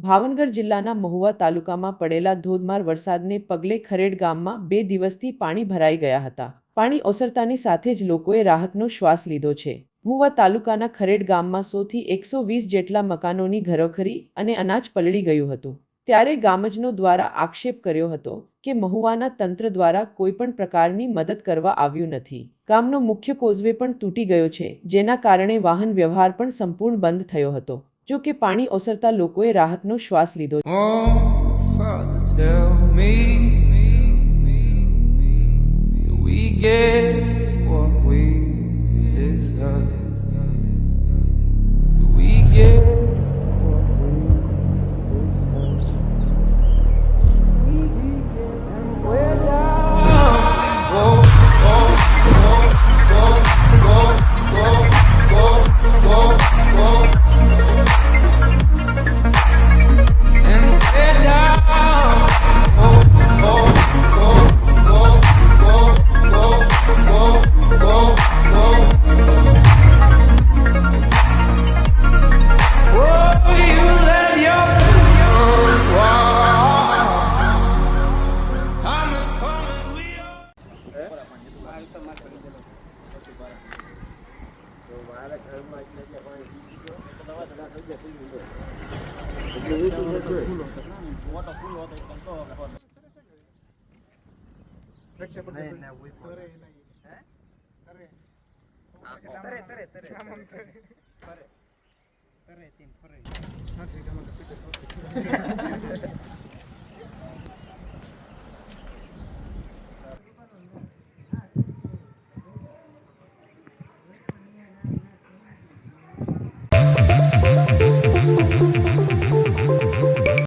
ભાવનગર જિલ્લાના મહુવા તાલુકામાં પડેલા ધોધમાર વરસાદને પગલે ખરેડ ગામમાં 2 દિવસથી પાણી ભરાઈ ગયા હતા। પાણી ઓસરતાની સાથે જ લોકોએ રાહતનો શ્વાસ લીધો છે। મહુવા તાલુકાના ખરેડ ગામમાં 100 થી 120 જેટલા મકાનોની ઘરોખરી અને અનાજ પલળી ગયું હતું। ત્યારે ગામજનો દ્વારા આક્ષેપ કર્યો હતો કે મહુવાના તંત્ર દ્વારા કોઈપણ પ્રકારની મદદ કરવા આવ્યું નથી। ગામનો મુખ્ય કોઝવે પણ તૂટી ગયો છે, જેના કારણે વાહન વ્યવહાર પણ સંપૂર્ણ બંધ થયો હતો। જો કે પાણી ઓસરતા લોકોએ રાહતનો શ્વાસ લીધો।